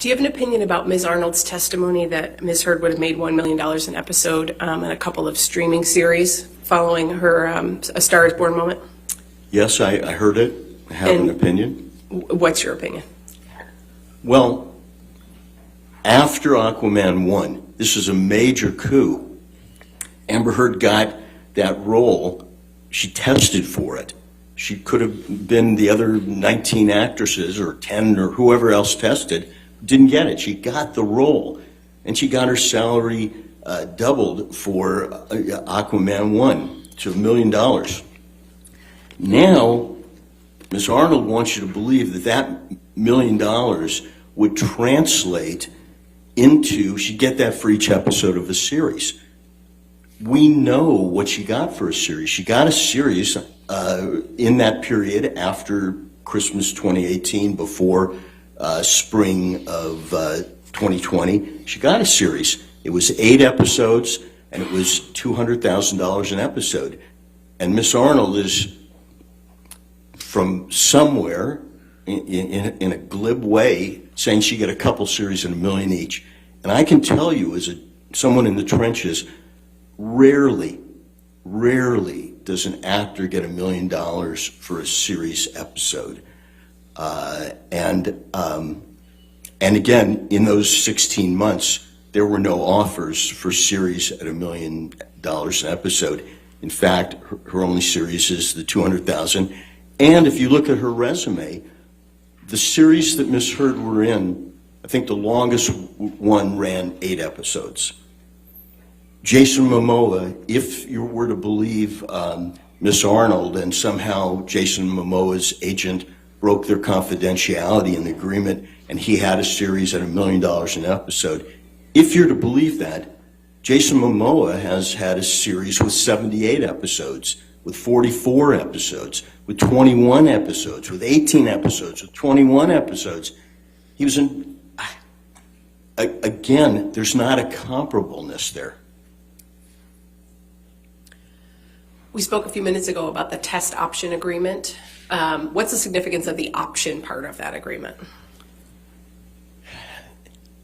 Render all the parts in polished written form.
Do you have an opinion about Ms. Arnold's testimony that Ms. Heard would have made $1 million an episode in a couple of streaming series following her A Star is Born moment? Yes, I heard it. I have an opinion. What's your opinion? Well, after Aquaman 1, this is a major coup. Amber Heard got that role. She tested for it. She could have been the other 19 actresses or 10 or whoever else tested. Didn't get it. She got the role, and she got her salary doubled for Aquaman 1 to $1 million. Now, Ms. Arnold wants you to believe that that $1 million would translate into, she'd get that for each episode of a series. We know what she got for a series. She got a series in that period after Christmas 2018, before spring of 2020. She got a series. It was 8 episodes, and it was $200,000 an episode. And Miss Arnold is from somewhere in a glib way saying she got a couple series and $1 million each. And I can tell you, as someone in the trenches, rarely does an actor get $1 million for a series episode. And again, in those 16 months, there were no offers for series at $1 million an episode. In fact, her only series is the $200,000. And if you look at her resume, the series that Miss Heard were in, I think the longest one ran 8 episodes. Jason Momoa, if you were to believe Miss Arnold, and somehow Jason Momoa's agent broke their confidentiality in the agreement, and he had a series at $1 million an episode. If you're to believe that, Jason Momoa has had a series with 78 episodes, with 44 episodes, with 21 episodes, with 18 episodes, with 21 episodes. He was in, again, there's not a comparableness there. We spoke a few minutes ago about the test option agreement. What's the significance of the option part of that agreement?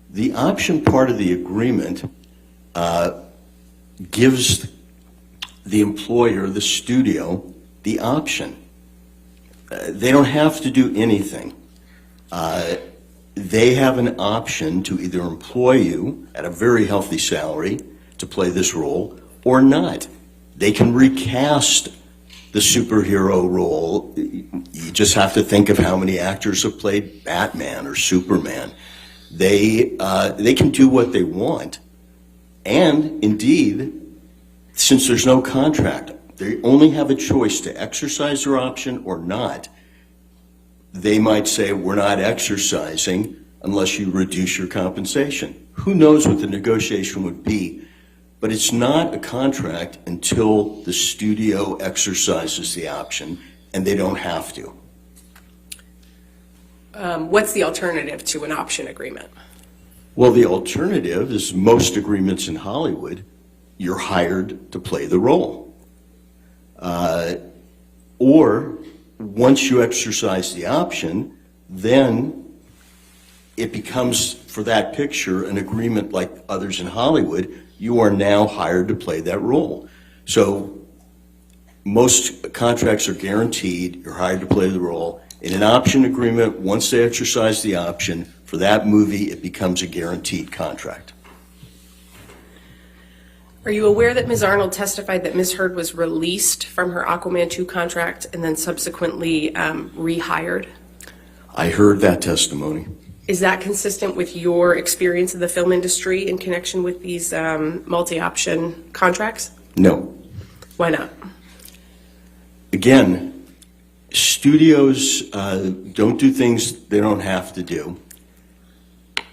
The option part of the agreement gives the employer, the studio, the option. They don't have to do anything. They have an option to either employ you at a very healthy salary to play this role or not. They can recast the superhero role. You just have to think of how many actors have played Batman or Superman. They can do what they want. And indeed, since there's no contract, they only have a choice to exercise their option or not. They might say, we're not exercising unless you reduce your compensation. Who knows what the negotiation would be? But it's not a contract until the studio exercises the option, and they don't have to. What's the alternative to an option agreement? Well, the alternative is most agreements in Hollywood, you're hired to play the role. Or once you exercise the option, then it becomes, for that picture, an agreement like others in Hollywood. You are now hired to play that role. So most contracts are guaranteed, you're hired to play the role. In an option agreement, once they exercise the option, for that movie, it becomes a guaranteed contract. Are you aware that Ms. Arnold testified that Ms. Heard was released from her Aquaman 2 contract and then subsequently rehired? I heard that testimony. Is that consistent with your experience in the film industry in connection with these multi-option contracts? No. Why not? Again, studios don't do things they don't have to do.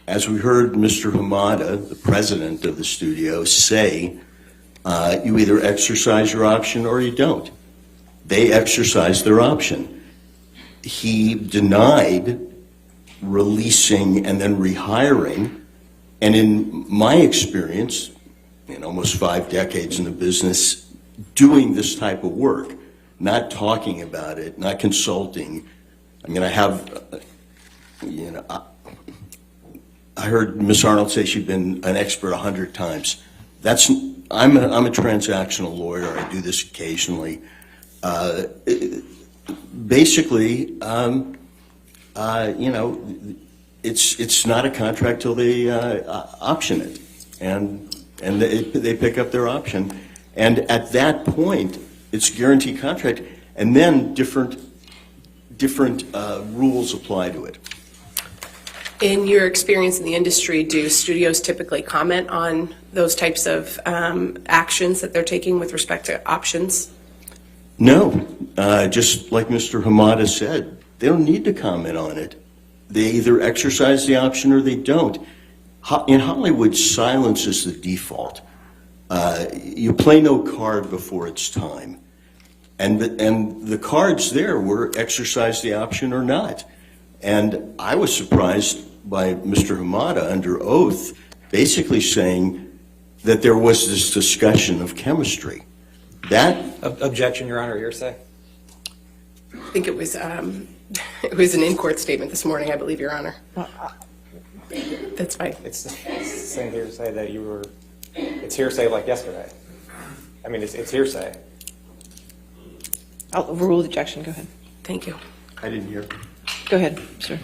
As we heard Mr. Hamada, the president of the studio, say, you either exercise your option or you don't. They exercise their option. He denied releasing and then rehiring, and in my experience, in almost 5 decades in the business, doing this type of work, not talking about it, not consulting. I mean, I have, I heard Ms. Arnold say she'd been an expert 100 times. I'm a transactional lawyer. I do this occasionally. Basically, it's not a contract till they option it, and they pick up their option, and at that point, it's a guaranteed contract, and then different rules apply to it. In your experience in the industry, do studios typically comment on those types of actions that they're taking with respect to options? No, just like Mr. Hamada said, they don't need to comment on it. They either exercise the option or they don't. In Hollywood, silence is the default. You play no card before it's time. And the cards there were exercise the option or not. And I was surprised by Mr. Hamada under oath basically saying that there was this discussion of chemistry. Objection, Your Honor, hearsay. I think it was an in-court statement this morning, I believe, Your Honor. That's fine. It's the same hearsay that you were, it's hearsay like yesterday. I mean, it's hearsay. I'll overrule the objection. Go ahead. Thank you. I didn't hear. Go ahead, sir.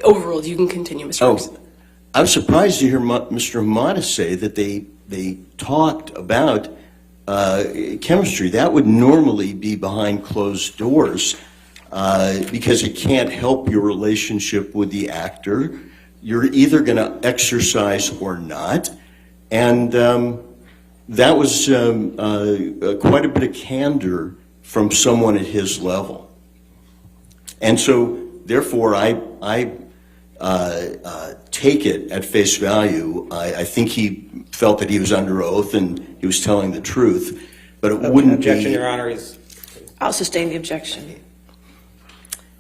Overruled. You can continue, Mr. Brooks. I was surprised to hear Mr. Hamada say that they talked about chemistry. That would normally be behind closed doors because it can't help your relationship with the actor. You're either going to exercise or not. And that was quite a bit of candor from someone at his level. And so, therefore, I take it at face value. I think he felt that he was under oath and he was telling the truth, but it wouldn't Objection, be. Your Honor, is. I'll sustain the objection.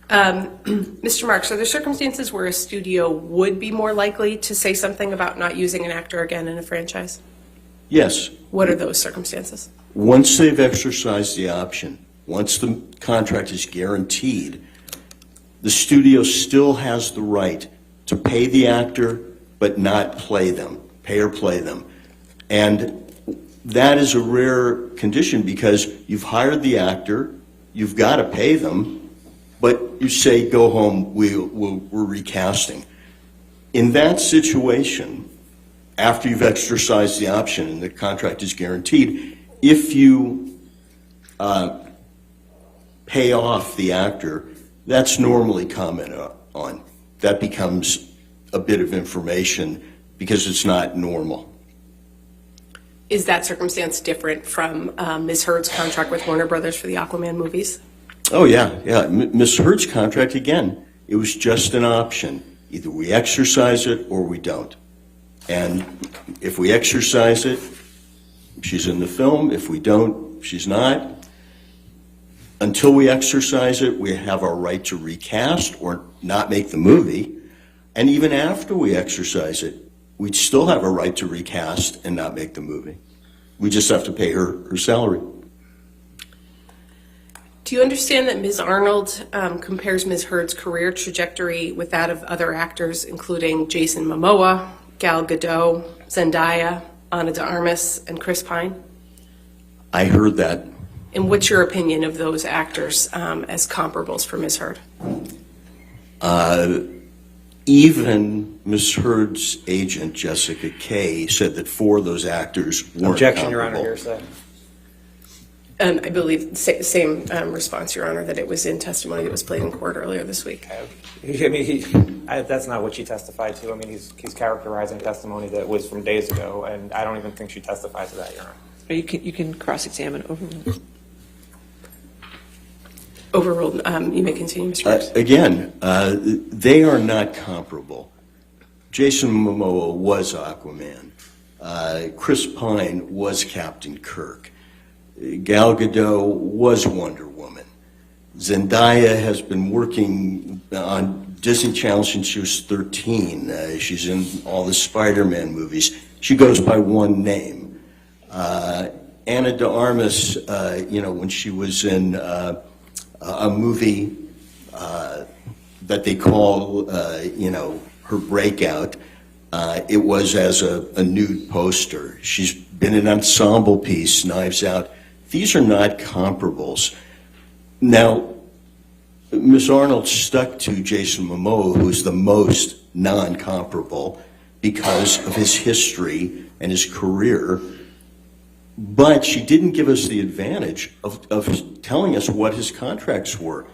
Mr. Marks, are there circumstances where a studio would be more likely to say something about not using an actor again in a franchise? Yes. What are those circumstances? Once they've exercised the option, once the contract is guaranteed, the studio still has the right to pay the actor but not play them, pay or play them. And that is a rare condition because you've hired the actor, you've got to pay them, but you say, go home, we're recasting. In that situation, after you've exercised the option and the contract is guaranteed, if you pay off the actor, that's normally commented on. That becomes a bit of information because it's not normal. Is that circumstance different from Ms. Heard's contract with Warner Brothers for the Aquaman movies? Oh, yeah. Ms. Heard's contract, again, it was just an option. Either we exercise it or we don't. And if we exercise it, she's in the film. If we don't, she's not. Until we exercise it, we have our right to recast or not make the movie. And even after we exercise it, we'd still have a right to recast and not make the movie. We just have to pay her salary. Do you understand that Ms. Arnold compares Ms. Heard's career trajectory with that of other actors, including Jason Momoa, Gal Gadot, Zendaya, Ana de Armas, and Chris Pine? I heard that. And what's your opinion of those actors as comparables for Ms. Heard? Even Ms. Heard's agent, Jessica Kay, said that 4 of those actors weren't Objection, Your comparable. Honor, hearsay. I believe same response, Your Honor, that it was in testimony that was played in court earlier this week. I mean, that's not what she testified to. I mean, he's characterizing testimony that was from days ago, and I don't even think she testified to that, Your Honor. Or you can cross-examine, overrule. Overruled. You may continue, Mr. Brooks. Again, they are not comparable. Jason Momoa was Aquaman. Chris Pine was Captain Kirk. Gal Gadot was Wonder Woman. Zendaya has been working on Disney Channel since she was 13. She's in all the Spider-Man movies. She goes by one name. Ana de Armas, when she was in a movie that they call, her breakout, it was as a nude poster. She's been an ensemble piece, Knives Out. These are not comparables. Now, Ms. Arnold stuck to Jason Momoa, who's the most non-comparable because of his history and his career, but she didn't give us the advantage of telling us what his contracts were,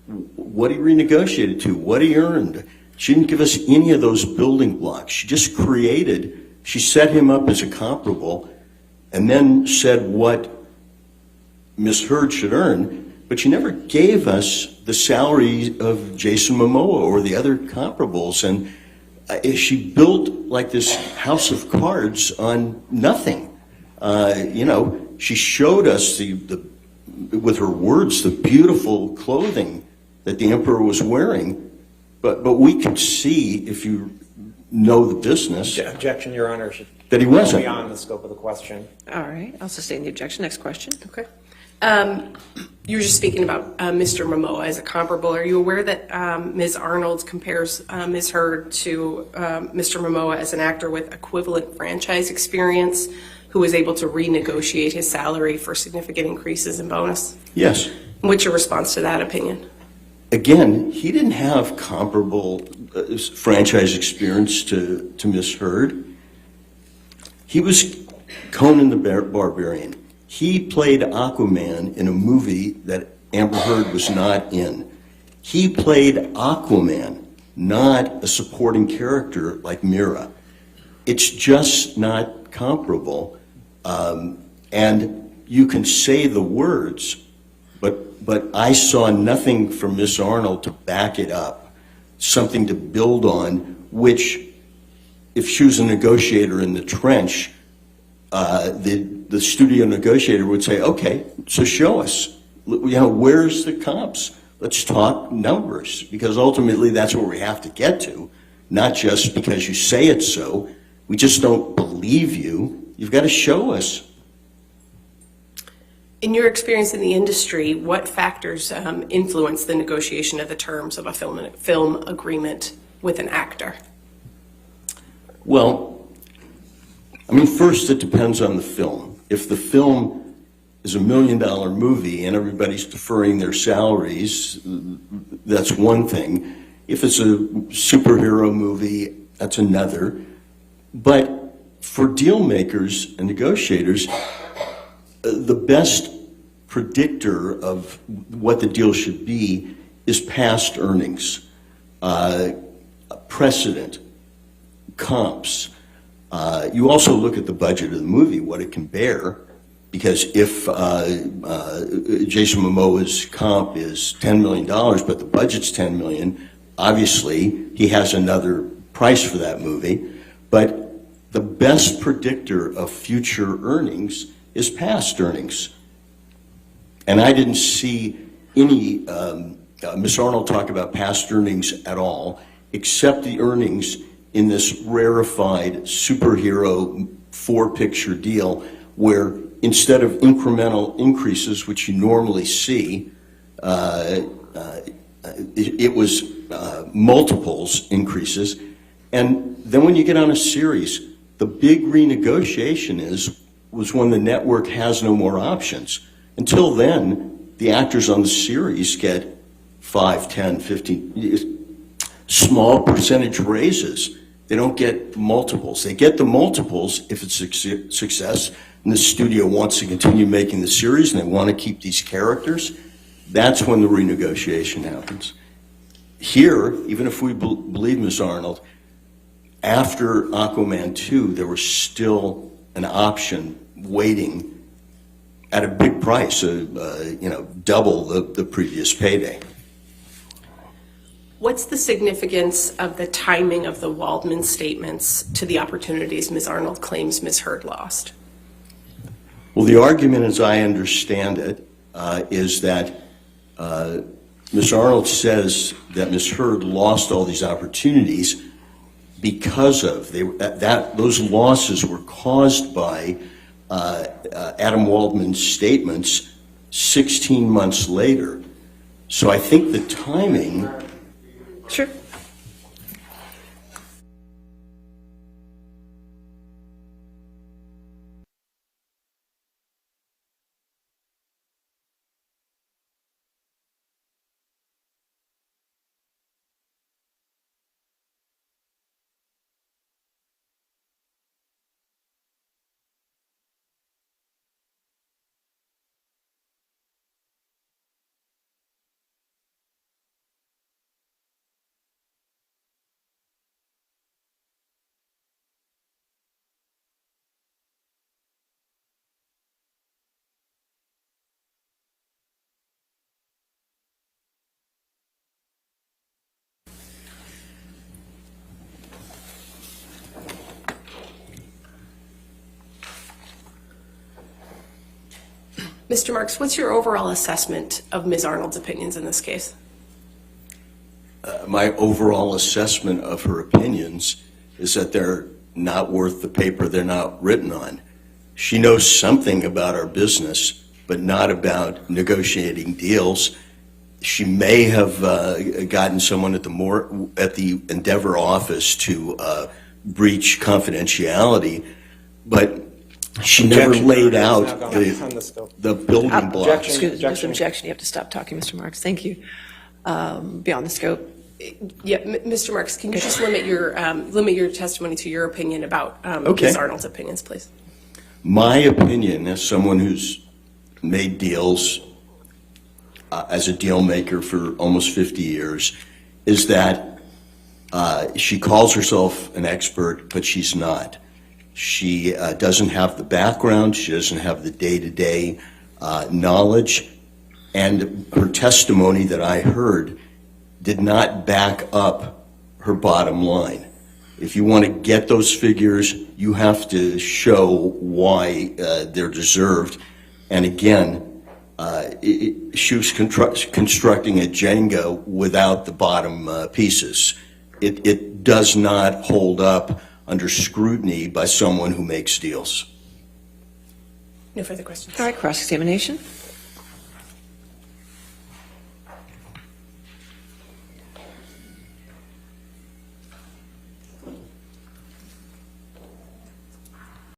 what he renegotiated to, what he earned. She didn't give us any of those building blocks. She just she set him up as a comparable and then said what Ms. Heard should earn, but she never gave us the salary of Jason Momoa or the other comparables. And she built like this house of cards on nothing. She showed us with her words, the beautiful clothing that the emperor was wearing, but we could see, if you know the business, Objection, Your Honor. that he wasn't. Beyond the scope of the question. All right, I'll sustain the objection. Next question. Okay. You were just speaking about Mr. Momoa as a comparable. Are you aware that Ms. Arnold compares Ms. Heard to Mr. Momoa as an actor with equivalent franchise experience who was able to renegotiate his salary for significant increases in bonus? Yes. What's your response to that opinion? Again, he didn't have comparable franchise experience to Ms. Heard. He was Conan the Barbarian. He played Aquaman in a movie that Amber Heard was not in. He played Aquaman, not a supporting character like Mira. It's just not comparable. And you can say the words, but I saw nothing from Miss Arnold to back it up, something to build on, which, if she was a negotiator in the trench, the studio negotiator would say, okay, so show us. Where's the comps? Let's talk numbers, because ultimately that's what we have to get to, not just because you say it so. We just don't believe you. You've got to show us. In your experience in the industry, what factors influence the negotiation of the terms of a film agreement with an actor? Well, first it depends on the film. If the film is $1 million movie and everybody's deferring their salaries, that's one thing. If it's a superhero movie, that's another. But for deal makers and negotiators, the best predictor of what the deal should be is past earnings, precedent, comps. You also look at the budget of the movie, what it can bear, because if Jason Momoa's comp is $10 million, but the budget's $10 million, obviously he has another price for that movie. But the best predictor of future earnings is past earnings. And I didn't see any Miss Arnold talk about past earnings at all, except the earnings in this rarefied superhero 4-picture deal where instead of incremental increases, which you normally see, it was multiples increases. And then when you get on a series, the big renegotiation was when the network has no more options. Until then, the actors on the series get 5, 10, 15 small percentage raises. They don't get multiples. They get the multiples if it's a success and the studio wants to continue making the series and they want to keep these characters. That's when the renegotiation happens. Here, even if we believe Ms. Arnold, after Aquaman 2, there was still an option waiting at a big price, double the previous payday. What's the significance of the timing of the Waldman statements to the opportunities Ms. Arnold claims Ms. Heard lost? Well, the argument, as I understand it, is that Ms. Arnold says that Ms. Heard lost all these opportunities because of those losses were caused by Adam Waldman's statements 16 months later. So I think the timing. Sure. Mr. Marks, what's your overall assessment of Ms. Arnold's opinions in this case? My overall assessment of her opinions is that they're not worth the paper they're not written on. She knows something about our business, but not about negotiating deals. She may have gotten someone at the Endeavor office to breach confidentiality, but she never Objection. laid It's out now gone on the scope. the building blocks. Objection. There's an objection. You have to stop talking, Mr. Marks. Thank you. Beyond the scope. Yeah, Mr. Marks, can you just limit your testimony to your opinion about Okay. Ms. Arnold's opinions, please? My opinion, as someone who's made deals as a deal maker for almost 50 years, is that she calls herself an expert, but she's not. She doesn't have the background, she doesn't have the day-to-day knowledge, and her testimony that I heard did not back up her bottom line. If you want to get those figures, you have to show why they're deserved. And again, she was constructing a Jenga without the bottom pieces. It does not hold up under scrutiny by someone who makes deals. No further questions. All right, cross-examination.